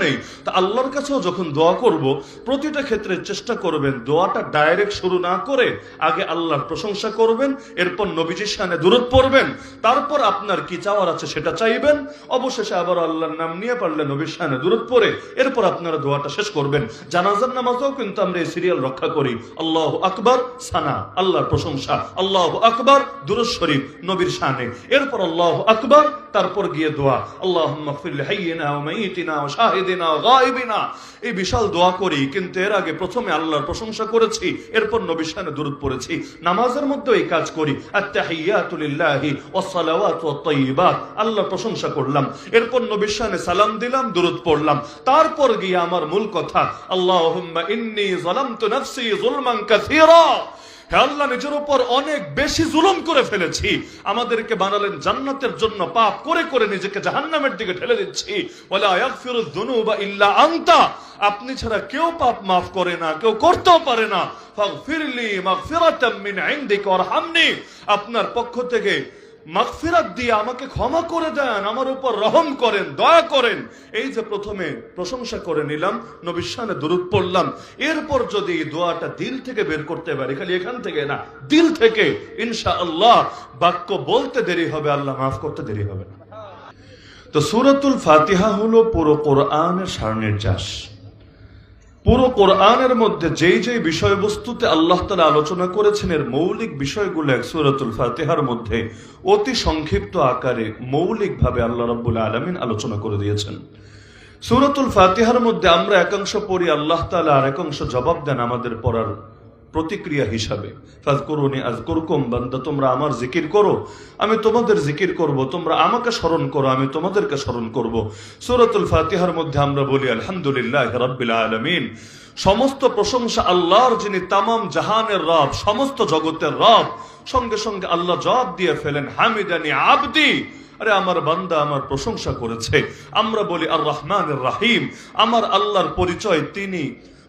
নেই। তা আল্লাহর কাছেও যখন দোয়া করব, প্রতিটা ক্ষেত্রে চেষ্টা করবেন দোয়াটা ডাইরেক্ট শুরু না করে আগে আল্লাহর প্রশংসা করবেন, এরপর নবীজির শানে দুরূদ পড়বেন, তারপর আপনার কি চাওয়ার আছে সেটা চাইবেন, অবশেষে আবার আল্লাহর নাম নিয়ে পারলে নবীর শানে দুরূদ পড়ে এরপর আপনারা দোয়াটা শেষ করবেন। জানাজার নামাজেও কিন্তু আমরা এই সিরিয়াল রক্ষা করি। আল্লাহু আকবার সানা, আল্লাহর প্রশংসা, আল্লাহু আকবার দুরূদ শরীফ নবীর শানে, এরপর আল্লাহু আকবার, তারপর গিয়ে দোয়া আল্লাহুম্মা গফির লিহাইয়িনা ওয়া মাইয়িতিনা ওয়া শাহিদিনা ওয়া গায়িবিনা। এই বিশাল দোয়া করি, কিন্তু এর আগে প্রথমে আল্লাহর প্রশংসা করেছি, এরপর নবীর শানে দুরূদ পড়েছি। নামাজের মধ্যে এই কাজ করি, আত-তাহিয়াতু লিল্লাহি ওয়াস সালাওয়াতু ওয়াত তাইয়্যিবাত, আল্লাহর প্রশংসা করলাম, এরপর নবীর শানে সালাম দিলাম, দুরূদ পড়লাম, তারপর গিয়ে আমার মূল কথা আল্লাহুম্মা ইন্নী যালামতু নাফসি যুলমান কাসীরা। হে আল্লাহ, নিজের উপর অনেক বেশি জুলুম করে ফেলেছি, আমাদেরকে বানালেন জান্নাতের জন্য, পাপ করে করে নিজেকে জাহান্নামের দিকে ঠেলে দিচ্ছি। ওয়ালা ইয়াগফিরুয যুনুবা ইল্লা আনতা, আপনি ছাড়া কেউ পাপ মাফ করে না, কেউ করতেও পারে না। ফাগফিরলি মাগফিরাতাম মিন ইনদিকা ওয়ারহামনি, আপনার পক্ষ থেকে মাগফিরাত দিয়ে আমাকে ক্ষমা করে দেন, আমার উপর রহম করেন, দয়া করেন। এই যে প্রথমে প্রশংসা করে নিলাম, নবীর শানে দুরূদ পড়লাম, এরপর যদি দোয়াটা দিল থেকে বের করতে পারি, খালি এখান থেকে না, দিল থেকে, ইনশাআল্লাহ বাক্য বলতে দেরি হবে, আল্লাহ মাফ করতে দেরি হবে না। তো সূরাতুল ফাতিহা হলো পুরো কোরআনের সারনির্যাস। পুরো কোরআনের মধ্যে যেই যেই বিষয়বস্তুতে আল্লাহ তাআলা আলোচনা করেছেন, এর মৌলিক বিষয়গুলো এক সূরাতুল ফাতিহার মধ্যে অতি সংক্ষিপ্ত আকারে মৌলিকভাবে আল্লাহ রাব্বুল আলামিন আলোচনা করে দিয়েছেন। সূরাতুল ফাতিহার মধ্যে আমরা একাংশ পড়ি, আল্লাহ তাআলা আর একাংশ জবাব দেন আমাদের পড়ার প্রতিক্রিয়া হিসাবে। ফাযকুরুনি আযকুরকুম, বান্দা তোমরা আমার জিকির করো, আমি তোমাদের জিকির করব, তোমরা আমাকে স্মরণ করো, আমি তোমাদেরকে স্মরণ করব। সূরাতুল ফাতিহার মধ্যে আমরা বলি আলহামদুলিল্লাহি রাব্বিল আলামিন, সমস্ত প্রশংসা আল্লাহর, যিনি তামাম জাহানের রব, সমস্ত জগতের রব। সঙ্গে সঙ্গে আল্লাহ জবাব দিয়ে ফেলেন হামিদানি আবদি, আরে আমার বান্দা আমার প্রশংসা করেছে। আমরা বলি আর রহমানির রহিম, আমার আল্লাহর পরিচয় তিনি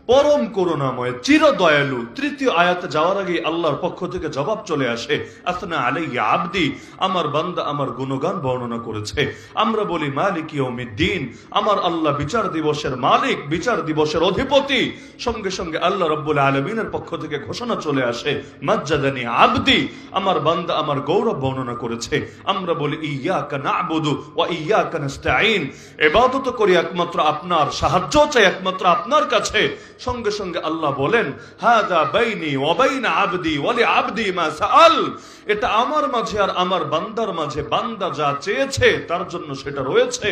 পরম করুণাময়, চির দয়ালু। তৃতীয় আয়াতে যাওয়ার আগে আল্লাহর পক্ষ থেকে জবাব চলে আসে আসনা আলাইয়া আবদি, আমার বান্দা আমার গুণগান বর্ণনা করেছে। আমরা বলি মালিক ইয়াউমিদ্দিন, আমার আল্লাহ বিচার দিবসের মালিক, বিচার দিবসের অধিপতি। সঙ্গে সঙ্গে আল্লাহ রাব্বুল আলামিনের পক্ষ থেকে ঘোষণা চলে আসে মাজ্জাদানি আবদি, আমার বান্দা আমার গৌরব বর্ণনা করেছে। আমরা বলি ইয়াকা না'বুদু ওয়া ইয়াকা নাস্তাঈন, ইবাদত করি একমাত্র আপনার, সাহায্য চাই একমাত্র আপনার কাছে। সঙ্গে সঙ্গে আল্লাহ বলেন হাদা বাইনি ওয়া বাইনা আবদি ওয়া লিআবদি মা সাআল, এটা আমার মাঝে আর আমার বান্দার মাঝে, বান্দা যা চেয়েছে তার জন্য সেটা রয়েছে।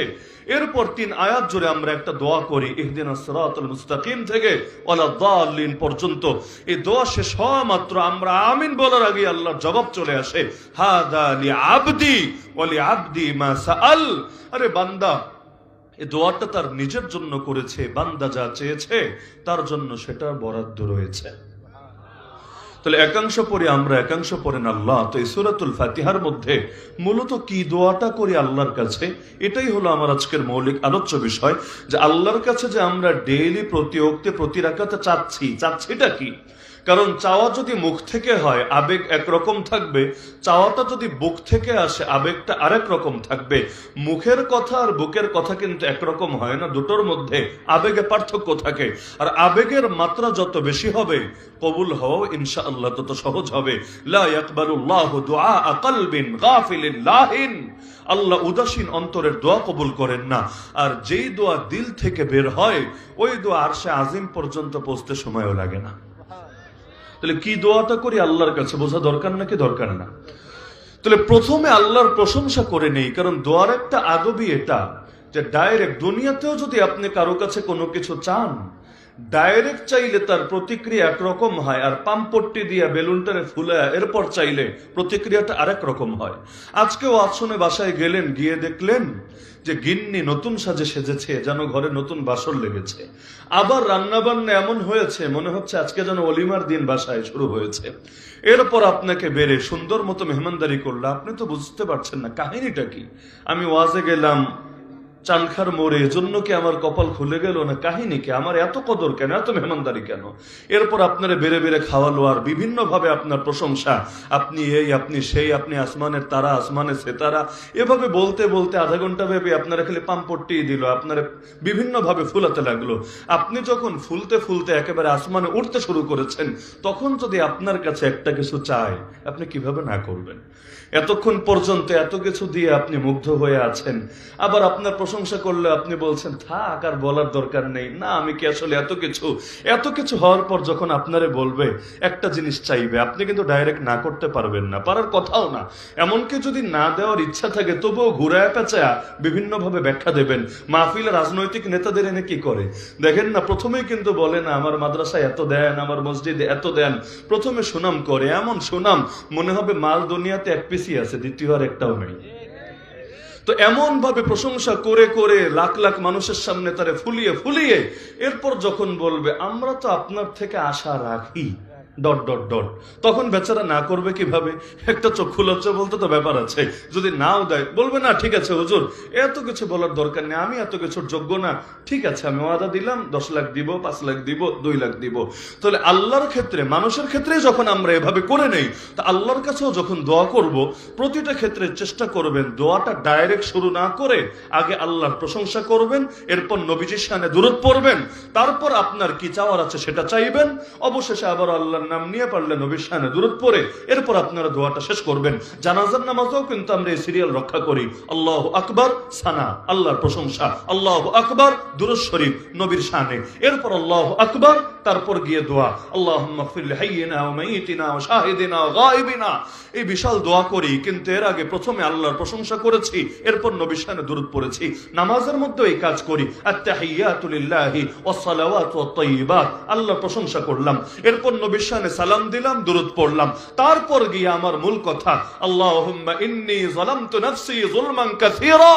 এরপর 3 আয়াত জুড়ে আমরা একটা দোয়া করি ইহদিনাস সিরাতাল মুস্তাকিম থেকে ওয়ালা দাল্লিন পর্যন্ত। এই দোয়া শেষ হওয়া মাত্র আমরা আমিন বলার আগে আল্লাহর জবাব চলে আসে হাদা লিআবদি ওয়া লিআবদি মা সাআল, আরে বান্দা এই দোয়াটা তার নিজের জন্য করেছে, বান্দা যা চেয়েছে তার জন্য সেটা বরাদ্দ রয়েছে। তাহলে একাংশ পড়ি আমরা, একাংশ পড়েন আল্লাহ। তো এই সূরাতুল ফাতিহার মধ্যে মূলত কি দোয়াটা করি আল্লাহর কাছে, এটাই হলো আমার আজকের মৌলিক আলোচ্য বিষয়। যে আল্লাহর কাছে যে আমরা ডেইলি প্রতি ওয়াক্তে প্রতি রাকাতে চাচ্ছিটা কি? কারণ চাওয়া যদি মুখ থেকে হয় আবেগ একরকম থাকবে, চাওয়াটা যদি বুক থেকে আসে আবেগটা আরেক রকম থাকবে। মুখের কথা আর বুকের কথা কিন্তু একরকম হয় না, দুটোর মধ্যে আবেগে পার্থক্য থাকে। আর আবেগের মাত্রা যত বেশি হবে কবুল হওয়া ইনশাআল্লাহ তত সহজ হবে। লা ইয়াকবালুল্লাহু দুআ কলবিন গাফিলিন লাহিন, আল্লাহ উদাসীন অন্তরের দোয়া কবুল করেন না। আর যেই দোয়া দিল থেকে বের হয় ওই দোয়া আরশে আজিম পর্যন্ত পৌঁছতে সময়ও লাগে না। তাহলে কি দোয়াটা করি আল্লাহর কাছে বোঝা দরকার নাকি দরকার না? তাহলে প্রথমে আল্লাহর প্রশংসা করে নেই, কারণ দোয়ার একটা আদবই এটা যে ডাইরেক্ট দুনিয়াতেও যদি আপনি কারো কাছে কোনো কিছু চান, ডাইরেক্ট চাইলে তার প্রতিক্রিয়া একরকম হয়, আর পাম্পট্টি দিয়া বেলুনটারে ফুলায় এরপর চাইলে প্রতিক্রিয়াটা আরেক রকম হয়। আজকেও আসনে বাসায় গেলেন, গিয়ে দেখলেন যে গিন্নি নতুন সাজে সেজেছে, যেন ঘরে নতুন বাসর লেগেছে। আবার রান্না বান্না এমন হয়েছে মনে হচ্ছে আজকে যেন অলিমার দিন বাসায় শুরু হয়েছে। এরপর আপনাকে বেড়ে সুন্দর মতো মেহমানদারি করলো, আপনি তো বুঝতে পারছেন না কাহিনীটা কি। আমি ওয়াজে গেলাম, চানখার মোড়ে এজন্য কি আমার কপাল খুলে গেল না কাহিনী কি, আমার এত কদর কেন, এত মেহমানদারি কেন? এরপর আপনারে বেড়ে বেড়ে খাওয়ালো আর বিভিন্ন ভাবে আপনার প্রশংসা, আপনি এই আপনি সেই, আপনি আসমানের তারা, আসমানের সেতারা, এভাবে বলতে বলতে আধা ঘন্টা ভেবে আপনারা খালি পাম্পট্টি দিল, আপনারা বিভিন্ন ভাবে ফুলাতে লাগলো। আপনি যখন ফুলতে ফুলতে একেবারে আসমানে উঠতে শুরু করেছেন, তখন যদি আপনার কাছে একটা কিছু চায়, আপনি কিভাবে না করবেন? এতক্ষণ পর্যন্ত এত কিছু দিয়ে আপনি মুগ্ধ হয়ে আছেন, আবার আপনার প্রশংসা করলে আপনি বলছেন থাক আর বলার দরকার নেই, না আমি কি আসলে এত কিছু হওয়ার পর যখন আপনারে বলবে একটা জিনিস চাইবে, আপনি কিন্তু ডাইরেক্ট না করতে পারবেন না, পারার কথাও না। এমনকি যদি না দেওয়ার ইচ্ছা থাকে তবুও ঘুরায় পেঁচায়া বিভিন্ন ভাবে ব্যাখ্যা দেবেন। মাহফিলে রাজনৈতিক নেতাদের এনে কি করে দেখেন না, প্রথমেই কিন্তু বলে না আমার মাদ্রাসায় এত দেন, আমার মসজিদে এত দেন, প্রথমে সুনাম করে, এমন সুনাম মনে হবে মাল দুনিয়াতে এক পিসি আছে, দ্বিতীয় আর একটাও নেই। তো এমন ভাবে প্রশংসা করে করে লাখ লাখ মানুষের সামনে তারে ফুলিয়ে ফুলিয়ে এরপর যখন বলবে আমরা তো আপনার থেকে আশা রাখি ডট ডট ডট, তখন বেচারা না করবে কিভাবে? একটা চক্ষু লজ্জা বলতে তো ব্যাপার আছে, যদি নাও দেয় বলবে না ঠিক আছে হুজুর এত কিছু বলার দরকার নেই, আমি এত কিছুর যোগ্য না, ঠিক আছে আমি ওয়াদা দিলাম 10 লাখ দিব, 5 লাখ দিব, 2 লাখ দিব। তাহলে আল্লাহর ক্ষেত্রে, মানুষের ক্ষেত্রে যখন আমরা এভাবে করে নেই, তা আল্লাহর কাছেও যখন দোয়া করব, প্রতিটা ক্ষেত্রে চেষ্টা করবেন দোয়াটা ডাইরেক্ট শুরু না করে আগে আল্লাহর প্রশংসা করবেন, এরপর নবীজির শানে দুরূদ পড়বেন, তারপর আপনার কি চাওয়ার আছে সেটা চাইবেন, অবশেষে আবার আল্লাহ নাম নিয়ে পারলে নবীর শানে দুরূদ পড়ে এরপর আপনারা দোয়াটা শেষ করবেন। জানাজার নামাজেও কিন্তু আমরা এই সিরিয়াল রক্ষা করি, আল্লাহু আকবার সানা, আল্লাহর প্রশংসা, আল্লাহু আকবার দুরূদ শরীফ নবীর শানে, এরপর আল্লাহু আকবার, তারপর গিয়ে দোয়া আল্লাহুম্মা গফির লিহাইয়িনা ওয়া মাইয়িতিনা ওয়া শাহিদিনা ওয়া গায়িবিনা। এই বিশাল দোয়া করি, কিন্তু এর আগে প্রথমে আল্লাহর প্রশংসা করেছি, এরপর নবীর শানে দুরূদ পড়েছি। নামাজের মধ্যে এই কাজ করি, আত-তাহিয়াতু লিল্লাহি ওয়াস সালাওয়াতু ওয়াত তাইয়্যিবাত, আল্লাহর প্রশংসা করলাম, এরপর নবীর শানে সালাম দিলাম, দুরূদ পড়লাম, তারপর গিয়ে আমার মূল কথা আল্লাহুম্মা ইন্নী যালামতু নাফসি যুলমান কাসীরা,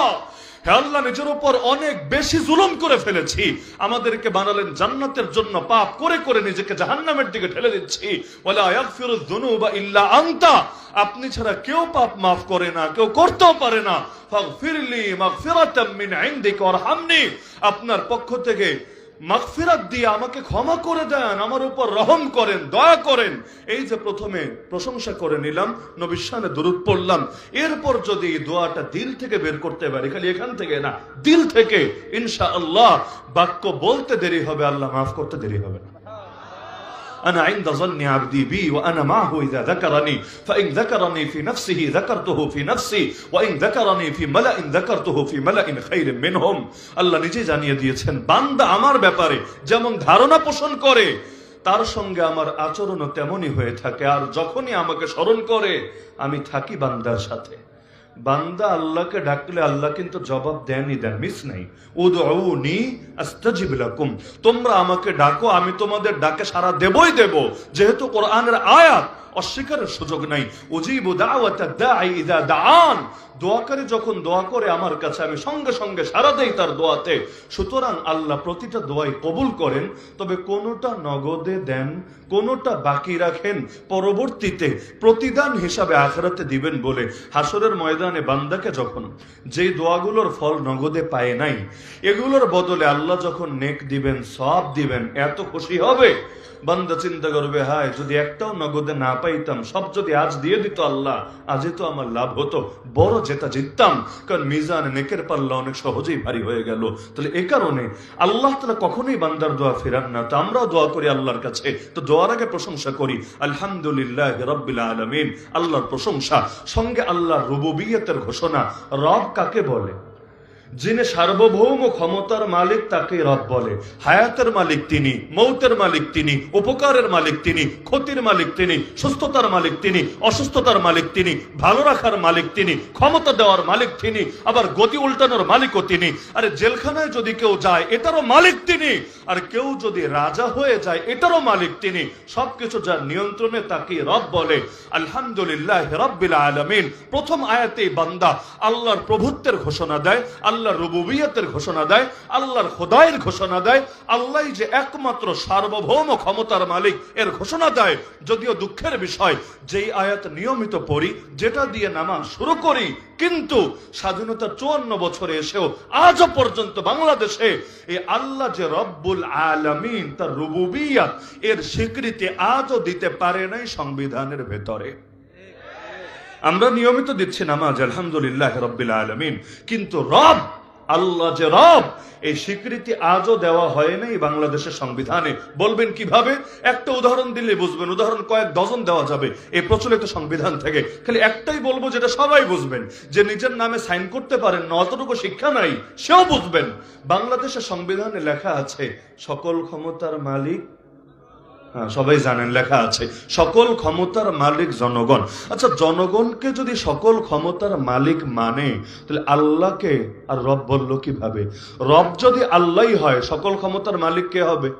হে আল্লাহ নিজের উপর অনেক বেশি জুলুম করে ফেলেছি, আমাদেরকে বানালেন জান্নাতের জন্য, পাপ করে করে নিজেকে জাহান্নামের দিকে ঠেলে দিচ্ছি, ওয়ালা ইয়াগফিরুয যুনুবা ইল্লা আনতা, আপনি ছাড়া কেউ পাপ মাফ করে না, কেউ করতেও পারে না, ফাগফিরলি মাগফিরাতাম মিন ইনদিকা ওয়ারহামনি, আপনার পক্ষ থেকে মাগফিরাত দিয়ে আমাকে ক্ষমা করে দেন, আমার উপর রহম করেন, দয়া করেন। এই যে প্রথমে প্রশংসা করে নিলাম, নবীর শানে দুরূদ পড়লাম, এরপর যদি দোয়াটা দিল থেকে বের করতে পারি, খালি এখান থেকে না, দিল থেকে, ইনশাআল্লাহ বাক্য বলতে দেরি হবে, আল্লাহ মাফ করতে দেরি হবে না। أنا عند ظن عبدي بي وأنا معه إذا ذكرني فإن ذكرني في نفسه ذكرته في نفسي وإن ذكرني في ملأ ذكرته في ملأ خير منهم। আল্লাহ নিজে জানিয়ে দিয়েছেন বান্দা আমার ব্যাপারে যেমন ধারণা পোষণ করে, তার সঙ্গে আমার আচরণও তেমনই হয়ে থাকে, আর যখনই আমাকে স্মরণ করে আমি থাকি বান্দার সাথে। বান্দা আল্লাহকে ডাকলে আল্লাহ কিন্তু জবাব দেনই দেন, মিস নাই। উদউনি আস্তাজিব লাকুম, তোমরা আমাকে ডাকো আমি তোমাদের ডাকে সাড়া দেবই দেব, যেহেতু কোরআনের আয়াত, অস্বীকারের সুযোগ নাই। উজিবু দাওয়াতাদ দাঈ ইযা দাআন, দোয়াকারী যখন দোয়া করে আমার কাছে আমি সঙ্গে সঙ্গে সাড়া দেই তার দোয়াতে। সুতরাং আল্লাহ প্রতিটা দোয়াই কবুল করেন, তবে কোনোটা নগদে দেন, কোনোটা বাকি রাখেন, পরবর্তীতে প্রতিদান হিসাবে আখিরাতে দিবেন বলে। হাসরের ময়দানে বান্দাকে যখন যেই দোয়াগুলোর ফল নগদে পায় নাই, এগুলোর বদলে আল্লাহ যখন নেক দিবেন, সওয়াব দিবেন, এত খুশি হবে বান্দা চিন্তা করবে হায় যদি একটাও নগদে না পাইতাম, সব যদি আজ দিয়ে দিত আল্লাহ, আজই তো আমার লাভ হতো, বড় জেতা জিততাম, কারণ মিজান নেকের পাল্লা অনেক সহজেই ভারী হয়ে গেল। তাহলে এই কারণে আল্লাহ তাআলা কখনোই বান্দার দোয়া ফেরান না। তো আমরাও দোয়া করি আল্লাহর কাছে, তো দোয়ার আগে প্রশংসা করি আলহামদুলিল্লাহি রাব্বিল আলামিন, আল্লাহর প্রশংসা, সঙ্গে আল্লাহর রুবুবিয়তের ঘোষণা। রব কাকে বলে? যিনি সার্বভৌম ক্ষমতার মালিক তাকে রব বলে। হায়াতের মালিক তিনি, মৌতের মালিক তিনি, উপকারের মালিক তিনি, ক্ষতির মালিক তিনি, সুস্থতার মালিক তিনি, অসুস্থতার মালিক তিনি, ভালো রাখার মালিক তিনি, ক্ষমতা দেওয়ার মালিক তিনি, আবার গতি উল্টানোর মালিকও তিনি। আরে জেলখানায় যদি কেউ যায় এটারও মালিক তিনি, আর কেউ যদি রাজা হয়ে যায় এটারও মালিক তিনি। সবকিছু যার নিয়ন্ত্রণে তাকে রব বলে। আলহামদুলিল্লাহ রাব্বিল আলামিন, প্রথম আয়াতেই বান্দা আল্লাহর প্রভুত্বের ঘোষণা দেয়, আল্লাহ আল্লাহর রুবুবিয়তের ঘোষণা দেয়, আল্লাহর খোদায়ের ঘোষণা দেয়, আল্লাহ যে একমাত্র সার্বভৌম ক্ষমতার মালিক এর ঘোষণা দেয়। যদিও দুঃখের বিষয়, যেই আয়াত নিয়মিত পড়ি, যেটা দিয়ে নামাজ শুরু করি, কিন্তু স্বাধীনতার 54 বছরে এসেও আজও পর্যন্ত বাংলাদেশে এই আল্লাহ যে রব্বুল আলামিন, তার রুবুবিয়ত এর স্বীকৃতি আজও দিতে পারে নাই সংবিধানের ভেতরে। আমরা নিয়মিত দিচ্ছি নামাজ, আলহামদুলিল্লাহ রাব্বিল আলামিন, কিন্তু রব, আল্লাহ যে রব, এই স্বীকৃতি আজও দেওয়া হয় নাই বাংলাদেশের সংবিধানে। বলবেন কিভাবে? একটা উদাহরণ দিলে বুঝবেন, উদাহরণ কয়েক ডজন দেওয়া যাবে এই প্রচলিত সংবিধান থেকে। খালি একটাই বলবো যেটা সবাই বুঝবেন, যে নিজের নামে সাইন করতে পারেন না, অতটুকু শিক্ষা নাই, সেও বুঝবেন। বাংলাদেশের সংবিধানে লেখা আছে সকল ক্ষমতার মালিক, সবাই জানেন লেখা আছে সকল ক্ষমতার মালিক জনগণ। আচ্ছা, জনগণকে যদি সকল ক্ষমতার মালিক মানে, তাহলে আল্লাহকে আর রব বললো কিভাবে? রব যদি আল্লাহই হয়, সকল ক্ষমতার মালিক কে হবে?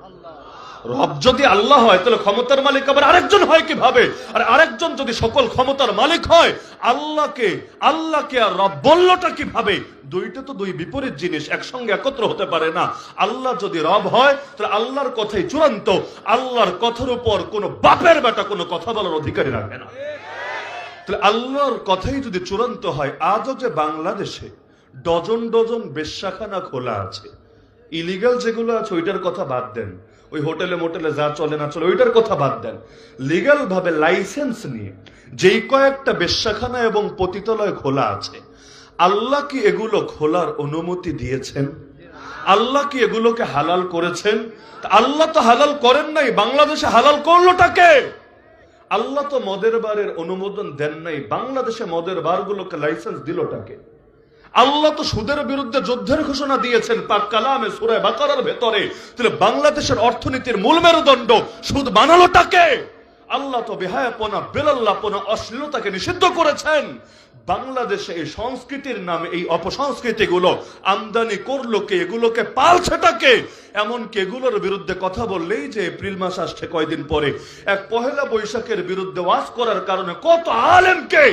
রব যদি আল্লাহ হয়, তাহলে ক্ষমতার মালিক আবার আরেকজন হয় কিভাবে? আর আরেকজন যদি সকল ক্ষমতার মালিক হয়, আল্লাহকে আর রব বললোটা কিভাবে? দুইটা তো দুই বিপরীত জিনিস, একসঙ্গে একত্র হতে পারে না। আল্লাহ যদি রব হয়, তাহলে আল্লাহর কথাই চূড়ান্ত। আল্লাহর কথার উপর কোনো বাপের বেটা কোনো কথা বলার অধিকারী রাখে না। তাহলে আল্লাহর কথাই যদি চূড়ান্ত হয়, আজও যে বাংলাদেশে ডজন ডজন বেশ্যাখানা খোলা আছে, ইলিগাল যেগুলো আছে ওইটার কথা বাদ দেন, ওই হোটেলে মোটেলে যা চলে না চলে ওইটার কথা বাদ দেন, লিগাল ভাবে লাইসেন্স নিয়ে যেই কয়েকটা বেশ্যাখানা এবং পতিতালয় খোলা আছে, আল্লাহ কি এগুলো খোলার অনুমতি দিয়েছেন? আল্লাহ কি এগুলোকে হালাল করেছেন? আল্লাহ তো হালাল করেন নাই, বাংলাদেশে হালাল করলোটাকে? আল্লাহ তো মদের বারের অনুমোদন দেন নাই, বাংলাদেশে মদের বারগুলোকে লাইসেন্স দিলটাকে? আল্লাহ তো সুদের বিরুদ্ধে যুদ্ধের ঘোষণা দিয়েছেন পাক কালামে সূরা বাকারার ভেতরে, তাহলে বাংলাদেশের অর্থনীতির মূল মেরুদণ্ড সুদ বানালোটাকে? আল্লাহ তো বেহায়াপনা, বেলাল্লাপনা, অশ্লীলতাকে নিষিদ্ধ করেছেন। বাংলাদেশে এই সংস্কৃতির নামে এই অপসংস্কৃতি গুলো আমদানি করলো কে? এগুলোকে পালছেটাকে? এমনকি এগুলোর বিরুদ্ধে কথা বললেই যে এপ্রিল মাস আসছে কয়দিন পরে, এক পহেলা বৈশাখের বিরুদ্ধে ওয়াজ করার কারণে কত আলেমকে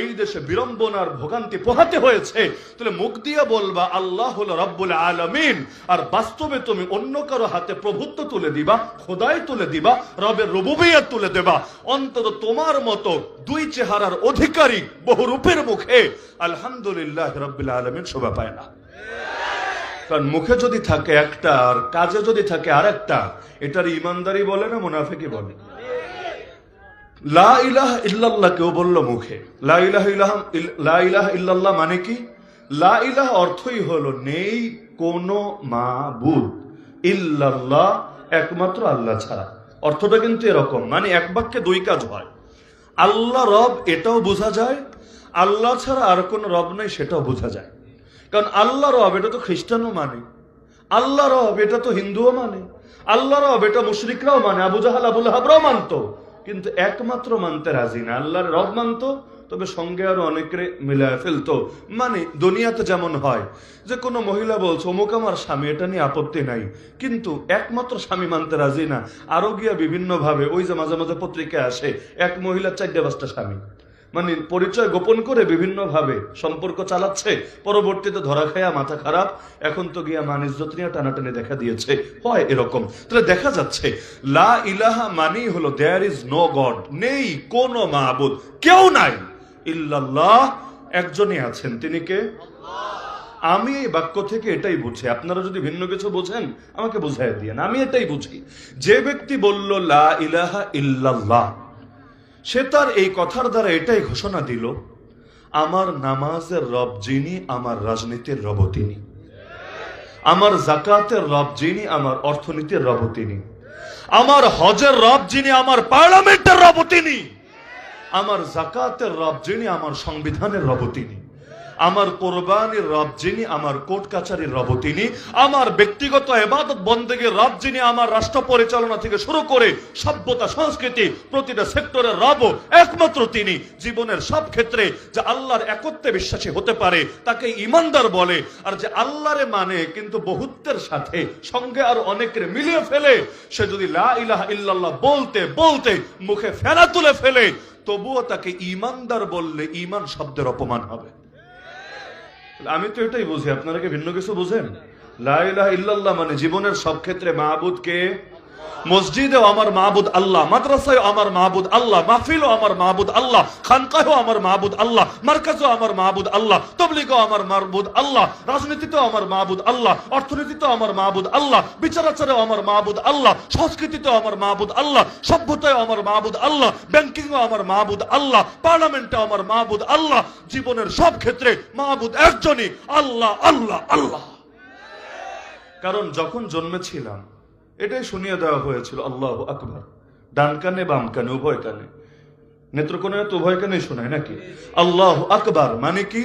এই দেশে বিড়ম্বনার ভোগান্তি পোহাতে হয়েছে। তাহলে মুখ দিয়ে বলবা আল্লাহ হলো রব্বুল আলামিন, আর বাস্তবে তুমি অন্য কারো হাতে প্রভুত্ব তুলে দিবা, খোদাই তুলে দিবা, রবের রুবুবিয়ত তুলে দেবা। অন্তত তোমার মতো দুই চেহারার অধিকারী বহু রূপের মুখে আলহামদুলিল্লাহ রাব্বিল আলামিন শোভা পায় না। কারণ মুখে যদি থাকে একটা আর কাজে যদি থাকে আরেকটা, এটার ইমানদারি বলে না মুনাফিকি বলে? লা ইলাহা ইল্লাল্লাহ কেউ বললো মুখে, লা ইলাহা ইল্লাল্লাহ মানে কি? লা ইলাহা অর্থই হলো নেই কোনো মাবুদ ইল্লাল্লাহ, একমাত্র আল্লাহ ছাড়া। অর্থটা কিন্তু এরকম, মানে এক বাক্যে দুই কাজ হয়। আল্লাহ রব এটাও বোঝা যায়, আল্লাহ ছাড়া আর কোন রব নাই সেটাও বোঝা যায়। কারণ আল্লাহ রব এটা তো খ্রিস্টানও মানে, আল্লাহ রব এটা তো হিন্দুও মানে, আল্লাহ রব এটা মুশরিকরাও মানে, আবু জাহাল আবু লাহাবরাও মানতো, কিন্তু একমাত্র মানতে রাজি না। আল্লাহর রব মানতো, তবে সঙ্গে আরো অনেকে মিলায় ফেলতো। মানে দুনিয়াতে যেমন হয় যে কোনো মহিলা বলছে অমুক আমার স্বামী, এটা নিয়ে আপত্তি নাই, কিন্তু একমাত্র স্বামী মানতে রাজি না। আরো গিয়া বিভিন্ন ভাবে, ওই যে মাঝে মাঝে পত্রিকায় আসে এক মহিলার 4-5টা স্বামী, মানে পরিচয় গোপন করে বিভিন্ন ভাবে সম্পর্ক চালাচ্ছে, পরবর্তীতে ধরা খায়া মাথা খারাপ, এখন তো গিয়া মান ইজ্জত নিয়ে টানাটানি দেখা দিয়েছে। হয় এরকম। তাহলে দেখা যাচ্ছে লা ইলাহা মানেই হলো দেয়ার ইজ নো গড, নেই কোনো মাবুদ, কেউ নাই, ইল্লাল্লাহ, একজনই আছেন, তিনি কে? আমি এই বাক্য থেকে এটাই বুঝি, আপনারা যদি ভিন্ন কিছু বোঝেন আমাকে বুঝাই দিয়েন। আমি এটাই বুঝি, যে ব্যক্তি বলল লা ইলাহা ইল্লাল্লাহ, সে তার এই কথার দ্বারা এটাই ঘোষণা দিল, আমার নামাজের রব যিনি, আমার রাজনীতির রব তিনি, আমার যাকাতের রব যিনি, আমার অর্থনীতির রব তিনি, আমার হজের রব যিনি, আমার পার্লামেন্টের রব তিনি, আমার যাকাতের রব যিনি, আমার সংবিধানের রব তিনি, আমার কোরবানির রব যিনি, আমার কোর্ট কাছারির রব তিনি, আমার ব্যক্তিগত ইবাদত বন্দেগীর রব যিনি, আমার রাষ্ট্র পরিচালনা থেকে শুরু করে সভ্যতা সংস্কৃতি প্রতিটা সেক্টরের রব একমাত্র তিনি। জীবনের সব ক্ষেত্রে যে আল্লাহর একত্বে বিশ্বাসী হতে পারে তাকে ঈমানদার বলে। আর যে আল্লাহরে মানে কিন্তু বহুত্বের সাথে সঙ্গে আর অনেকের মিলিয়ে ফেলে, সে যদি লা ইলাহা ইল্লাল্লাহ বলতে বলতে মুখে ফেনা তুলে ফেলে, তবুও তাকে ঈমানদার বললে ঈমান শব্দের অপমান হবে। আমি তো এটাই বুঝি, আপনারা কি ভিন্ন কিছু বুঝেন? লা ইলাহা ইল্লাল্লাহ মানে জীবনের সব ক্ষেত্রে মাহবুদ কে? মসজিদেও আমার মাহবুদ আল্লাহ, মাদ্রাসায় আমার মাহবুদ আল্লাহ, মাহফিলও আমার মাহবুদ আল্লাহ, খানকাহও আমার মাহবুদ আল্লাহ, মার্কাজও আমার মাহবুদ আল্লাহ, তবলিগও আমার মাহবুদ আল্লাহ, রাজনীতিতেও আমার মাহবুদ আল্লাহ, অর্থনীতিতেও আমার মাহবুদ আল্লাহ, বিচারাচারেও আমার মাহবুদ আল্লাহ, সংস্কৃতিতেও আমার মাহবুদ আল্লাহ, সভ্যতায় আমার মাহবুদ আল্লাহ, ব্যাংকিংও আমার মাহবুদ আল্লাহ, পার্লামেন্টে আমার মাহবুদ আল্লাহ। জীবনের সব ক্ষেত্রে মাহবুদ একজনই, আল্লাহ আল্লাহ আল্লাহ। কারণ যখন জন্মেছিলাম এটাই শুনিয়ে দেওয়া হয়েছিল আল্লাহু আকবার, ডান কানে বাম কানে উভয় কানে, নেত্রকোণে তো উভয় কানে শোনায় নাকি? আল্লাহু আকবার মানে কি?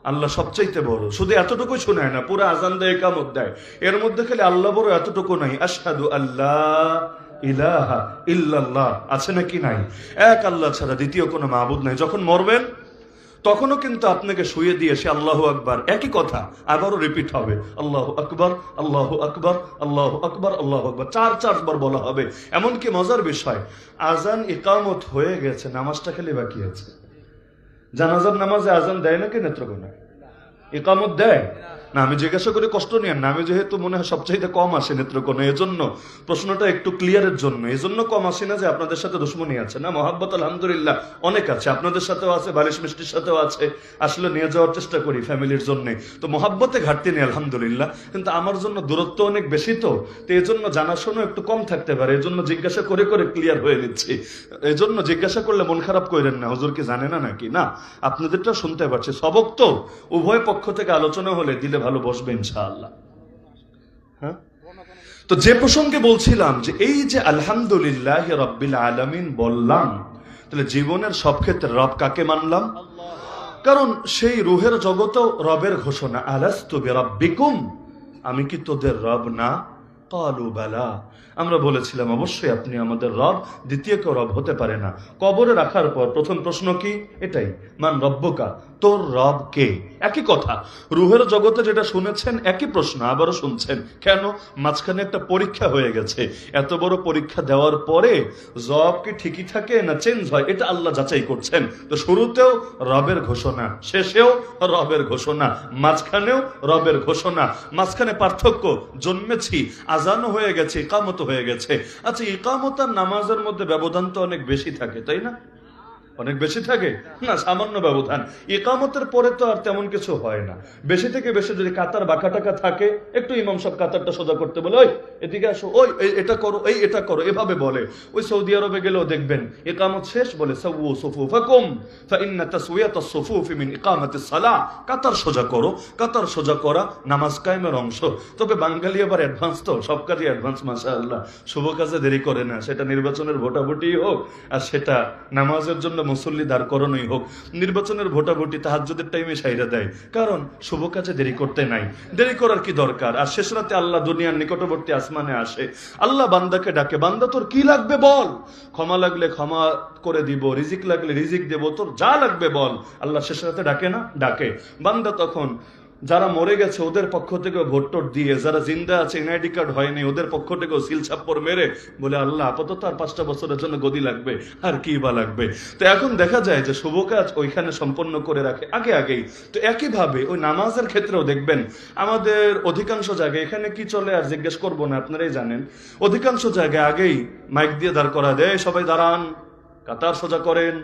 আল্লাহ সবচাইতে বড়। শুধু এতটুকুই শোনায় না, পুরো আজান দেয়, ইকামত দেয়, এর মধ্যে খালি আল্লাহ বড় এতটুকু নাই, আশহাদু আল্লাহ ইলাহা ইল্লাল্লাহ আছে নাকি? নাই। এক আল্লাহ ছাড়া দ্বিতীয় কোনো মাবুদ নাই। যখন মরবেন তখনও কিন্তু আপনাকে শুয়ে দিয়ে সে আল্লাহু আকবার একই কথা আবারও রিপিট হবে, আল্লাহু আকবার আল্লাহু আকবার আল্লাহু আকবার আল্লাহু আকবার, চার বার বলা হবে। এমনকি মজার বিষয়, আজান ইকামত হয়ে গেছে, নামাজটা খালি বাকি আছে। জানাজার নামাজে আজান দেয় নাকি নেত্রকোণায়? ইকামত দেয় না? আমি জিজ্ঞাসা করি, কষ্ট নিয়েন না, আমি যেহেতু মনে হয় সবচাইতে কম আসে নেত্রকোণে, এজন্য প্রশ্নটা একটু ক্লিয়ারের জন্য। এজন্য কম আসি না যে আপনাদের সাথে দুশ্মনী আছে, না, মহাব্বত আলহামদুলিল্লাহ অনেক আছে, আপনাদের সাথেও আছে, বালিশ মিষ্টির সাথেও আছে, আসলে নিয়ে যাওয়ার চেষ্টা করি ফ্যামিলির জন্য। তো মহাব্বতে ঘাটতি নেই আলহামদুলিল্লাহ, কিন্তু আমার জন্য দূরত্ব অনেক বেশি, তো এজন্য জানাশোনা একটু কম থাকতে পারে, এজন্য জিজ্ঞাসা করে করে ক্লিয়ার হয়ে নিচ্ছি। এজন্য জিজ্ঞাসা করলে মন খারাপ করেন না, হুজুর কি জানে না নাকি? না, আপনাদেরটা শুনতে পাচ্ছি। সবক তো উভয় পক্ষ থেকে আলোচনা হলে দিলে ভালো বসবে ইনশাআল্লাহ। হ্যাঁ, তো যে প্রসঙ্গে বলছিলাম যে এই যে আলহামদুলিল্লাহ রাব্বিল আলামিন বললাম, তাহলে জীবনের সব ক্ষেত্রে রব কাকে মানলাম? কারণ সেই রুহের জগতেও রবের ঘোষণা, আলাস্তু বিরাব্বিকুম, আমি কি তোদের রব না? ক্বালু বালা, আমরা বলেছিলাম অবশ্যই আপনি আমাদের রব, দ্বিতীয় কেউ রব হতে পারে না। কবরে রাখার পর প্রথম প্রশ্ন কি? এটাই, মান রব্বুকা, তোর রব কে? একই কথা, রুহের জগতে যেটা শুনেছেন একই প্রশ্ন আবারও শুনছেন। কেন? মাঝখানে একটা পরীক্ষা হয়ে গেছে। এত বড় পরীক্ষা দেওয়ার পরে জব কি ঠিকই থাকে না চেঞ্জ হয়, এটা আল্লাহ যাচাই করছেন। তো শুরুতেও রবের ঘোষণা, শেষেও রবের ঘোষণা, মাঝখানেও রবের ঘোষণা। মাঝখানে পার্থক্য, জন্মেছি, আজানও হয়ে গেছে, ইকামত হয়ে গেছে। আচ্ছা, ইকামত আর নামাজের মধ্যে ব্যবধান তো অনেক বেশি থাকে, তাই না? অনেক বেশি থাকে না? সামান্য ব্যবধান। ইকামতের পরে তো আর তেমন কিছু হয় না। বেশি থেকে বেশি যদি কাতার বাঁকা টাকা থাকে, একটু ইমাম সাহেব কাতারটা সোজা করতে বলে, ওই এদিকে আসো, ওই এটা করো, এই এটা করো, এভাবে বলে। ওই সৌদি আরবে গেলেও দেখবেন ইকামত শেষ বলে সাওয়ু সুফুফাকুম ফাইন্না তাসওয়িয়াতাস সুফুফি মিন ইকামাতিস সালাহ, কাতার সোজা করো। কাতার সোজা করা নামাজ কায়েমের অংশ। তবে বাঙালি আবার অ্যাডভান্স, তো সব কাজে অ্যাডভান্স মাশাআল্লাহ, শুভ কাজে দেরি করে না। সেটা নির্বাচনের ভোটাভুটি হোক, আর সেটা নামাজের জন্য মুসল্লি দাঁড় করানোই হোক। নির্বাচনের ভোটাভুটি তাহাজ্জুদের টাইমে সাইরা দেয়, কারণ শুভ কাজে দেরি করতে নাই। দেরি করার কি দরকার? আর শেষ রাতে আল্লাহ দুনিয়ার নিকটবর্তী আসমানে আসে, আল্লাহ বান্দাকে ডাকে, বান্দা তোর কি লাগবে বল, ক্ষমা লাগলে ক্ষমা করে দিব, রিজিক লাগলে রিজিক দেব, তোর যা লাগবে বল। আল্লাহ শেষ রাতে ডাকে না? ডাকে। বান্দা তখন যারা মরে গেছে ওদের পক্ষ থেকে ভোট টোট দিয়ে, যারা জিন্দা আছে এনআইডি কার্ড হয়নি ওদের পক্ষ থেকেও সিল ছাপ্পর মেরে বলে, আল্লাহ আপাতত আর 5টা বছরের জন্য গদি লাগবে, আর কি বা লাগবে। তো এখন দেখা যায় যে শুভ কাজ ওইখানে সম্পন্ন করে রাখে আগেই। তো একইভাবে ওই নামাজের ক্ষেত্রেও দেখবেন আমাদের অধিকাংশ জায়গায়, এখানে কি চলে আর জিজ্ঞেস করবো না, আপনারাই জানেন, অধিকাংশ জায়গায় আগেই মাইক দিয়ে দাঁড় করা দেয়, সবাই দাঁড়ান, কাতার সোজা করেন,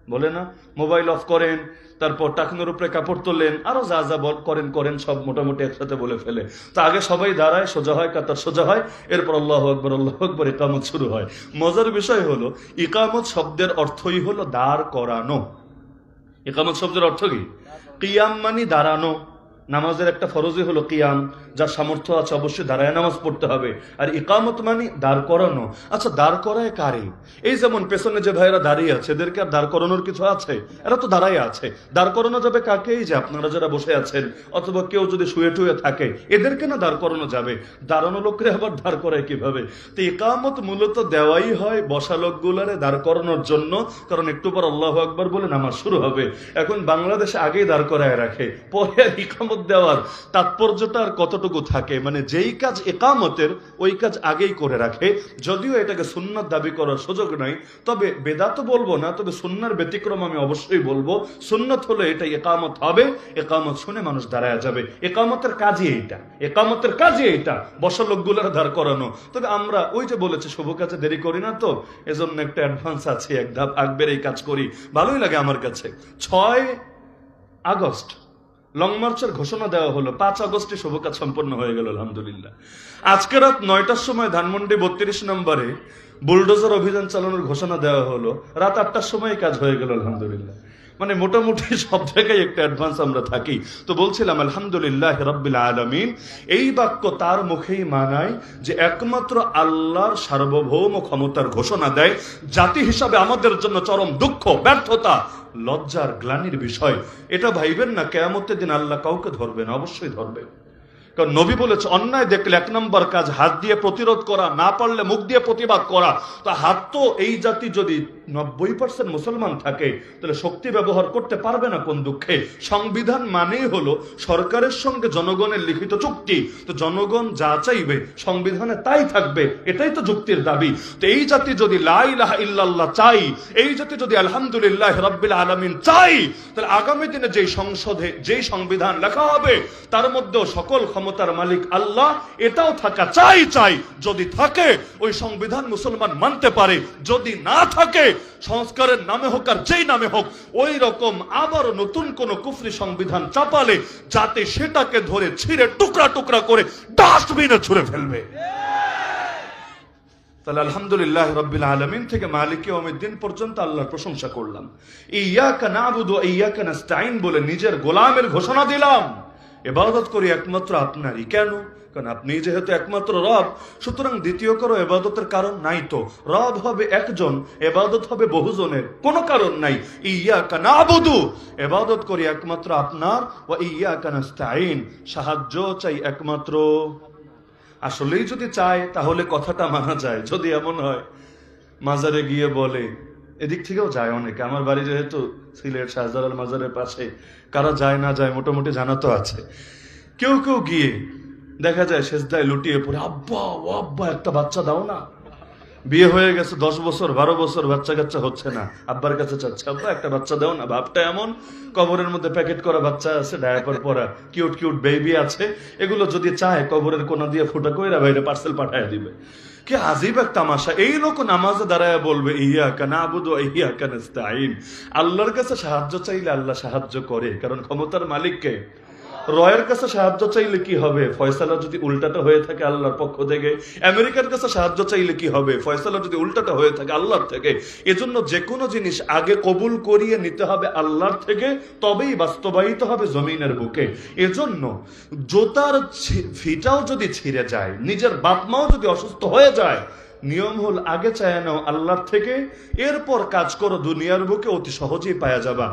বলে না, মোবাইল অফ করেন, তারপর টাকনোর উপরে কাপড় তোলেন, আরো যা যা করেন সব মোটামুটি একসাথে বলে ফেলে। তো আগে সবাই দাঁড়ায়, সোজা হয়, কাতার সোজা হয়, এরপর আল্লাহু আকবার ইকামত শুরু হয়। মজার বিষয় হলো, ইকামত শব্দের অর্থই হলো দাঁড় করানো। ইকামত শব্দের অর্থ কি? কিয়াম মানে দাঁড়ানো। নামাজের একটা ফরজই হলো কিয়াম, যার সামর্থ্য আছে অবশ্যই দাঁড়ায় নামাজ পড়তে হবে। আর ইকামত মানে দাঁড় করানো। আচ্ছা, দাঁড় করায় কারে? এই যেমন পেছনে যে ভাইরা দাঁড়িয়ে আছে, এদেরকে আর দাঁড় করানোর কিছু আছে? এরা তো দাঁড়াই আছে। দাঁড় করানো যাবে কাকে? এই যে আপনারা যারা বসে আছেন, অথবা কেউ যদি শুয়ে টুয়ে থাকে, এদেরকে না দাঁড় করানো যাবে। দাঁড়ানো লোকরে আবার দাঁড় করায় কিভাবে? তো ইকামত মূলত দেওয়াই হয় বসা লোকগুলারে দাঁড় করানোর জন্য, কারণ একটু পর আল্লাহু আকবার বলে নামাজ শুরু হবে। এখন বাংলাদেশে আগেই দাঁড় করায় রাখে, পরে ইকামত একামত দেওয়ার তাৎপর্যটা আর কতটুকু থাকে, মানে যেই কাজ একামতের ওই কাজ আগেই করে রাখে। যদিও এটাকে সুন্নাত দাবি করার সুযোগ নাই, তবে বেদাত বলবো না, তবে সুন্নার ব্যতিক্রম আমি অবশ্যই বলবো। সুন্নত হলো এটা, একামত হবে, একামত শুনে মানুষ দাঁড়ায় যাবে। একামতের কাজই এইটা, একামতের কাজই এইটা, বসা লোকগুলোর ধার করানো। তবে আমরা ওই যে বলেছে শুভ কাজে দেরি করি না, তো এজন্য একটা অ্যাডভান্স আছে, এক ধাপ আগবের এই কাজ করি, ভালোই লাগে আমার কাছে। 6 আগস্ট লং মার্চের ঘোষণা দেওয়া হলো, 5 আগস্টে শুভ কাজ সম্পন্ন হয়ে গেল আলহামদুলিল্লাহ। আজকে রাত 9টার সময় ধানমন্ডি 32 নম্বরে বুলডোজার অভিযান চালানোর ঘোষণা দেওয়া হলো, রাত 8টার সময় কাজ হয়ে গেল আলহামদুলিল্লাহ। মানে মোটামুটি সব জায়গায় একটা অ্যাডভান্স আমরা থাকি। তো বলছিলাম আলহামদুলিল্লাহ রাব্বিল আলামিন, এই বাক্য তার মুখেই মানায় যে একমাত্র আল্লাহর সার্বভৌম ক্ষমতার ঘোষণা দেয়। জাতি হিসাবে আমাদের জন্য চরম দুঃখ, ব্যর্থতা, লজ্জার, গ্লানির বিষয়। এটা ভাইবেন না কিয়ামতের দিন আল্লাহ কাউকে ধরবে না, অবশ্যই ধরবে। কারণ নবী বলেছে অন্যায় দেখলে 1 নম্বর কাজ হাত দিয়ে প্রতিরোধ করা, না পারলে মুখ দিয়ে প্রতিবাদ করা। তো হাত তো এই জাতি যদি 90% মুসলমান থাকে তাহলে শক্তি ব্যবহার করতে পারবে না কোন দুঃখে। সংবিধান মানেই হলো সরকারের সঙ্গে জনগণের লিখিত চুক্তি। তো জনগণ যা চাইবে সংবিধানে তাই থাকবে, এটাই তো যুক্তির দাবি। তো এই জাতি যদি লা ইলাহা ইল্লাল্লাহ চাই, এই জাতি যদি আলহামদুলিল্লাহ রাব্বিল আলামিন চাই, তাহলে আগামী দিনে যেই সংসদে যেই সংবিধান লেখা হবে তার মধ্যেও সকল ক্ষমতার মালিক আল্লাহ, এটাও থাকা চাই। যদি থাকে ওই সংবিধান মুসলমান মানতে পারে, যদি না থাকে সংস্কারের নামে হোক আর যেই নামে হোক ওই রকম আবারও নতুন কোন কুফরি সংবিধান চাপালে যাতে সেটাকে ধরে ছিঁড়ে টুকরা টুকরা করে ডাস্টবিনে ছুঁড়ে ফেলবে। তাহলে আলহামদুলিল্লাহ রাব্বিল আলামিন থেকে মালিকি ইয়াউমিদ্দিন পর্যন্ত আল্লাহর প্রশংসা করলাম। ইয়াকা না'বুদু ওয়া ইয়াকা নাস্তাঈন বলে নিজের গোলামের ঘোষণা দিলাম। ইবাদত করি একমাত্র আপনারই। কেন? কারণ আপনি যেহেতু একমাত্র রব, সুতরাং দ্বিতীয় কারো ইবাদতের কারণ নাই। তো রব হবে একজন, ইবাদত হবে বহুজনের, কোনো কারণ নাই। ইয়াকা না'বুদু, ইবাদত করি একমাত্র আপনার, ওয়া ইয়াকা নাস্তাঈন, সাহায্য চাই একমাত্র। আসলেই যদি চায় তাহলে কথাটা মানা যায়। যদি এমন হয় মাজারে গিয়ে বলে, এদিক থেকেও যায় অনেকে, আমার বাড়ি যেহেতু সিলেট শাহজালাল মাজারের পাশে, কারা যায় না যায় মোটামুটি জানা তো আছে। কেউ কেউ গিয়ে দেখা যায় সেজদায় লুটিয়ে পড়ে, আব্বা ও আব্বা একটা বাচ্চা দাও না। বিয়ে হয়ে গেছে 10 বছর 12 বছর, বাচ্চা কাচ্চা হচ্ছে না, আব্বার কাছে চাচ্ছে, আব্বা একটা বাচ্চা দাও না। ভাবটা এমন, কবরের মধ্যে প্যাকেট করা বাচ্চা আছে, ডায়াপার পরা কিউট কিউট বেবি আছে, এগুলো যদি চায় কবরের কোনা দিয়ে ফুটা কইরা বাইরে পার্সেল পাঠায় দিবে। কি আজীব এক তামাশা। এই লোক নামাজে দাঁড়ায় বলবে ইয়াকা না'বুদু ওয়া ইয়াকা নাস্তাঈন। আল্লাহর কাছে সাহায্য চাইলে আল্লাহ সাহায্য করে, কারণ ক্ষমতার মালিক কে? রয়ের কাছে সাহায্য চাইলে কি হবে? ফয়সালা যদি উল্টাটা হয়ে থাকে আল্লাহর পক্ষ থেকে। আমেরিকার কাছে সাহায্য চাইলে কি হবে? ফয়সালা যদি উল্টাটা হয়ে থাকে আল্লাহর থেকে। এজন্য যে কোনো জিনিস আগে কবুল করিয়ে নিতে হবে আল্লাহর থেকে, তবেই বাস্তবায়িত হবে জমিনের বুকে। এজন্য জোতার ফিটাও যদি ছিঁড়ে যায়, নিজের বাপ মাও যদি অসুস্থ হয়ে যায়, নিয়ম হল আগে চায় নাও আল্লাহর থেকে, এরপর কাজ করো দুনিয়ার বুকে, অতি সহজেই পাওয়া যাবা।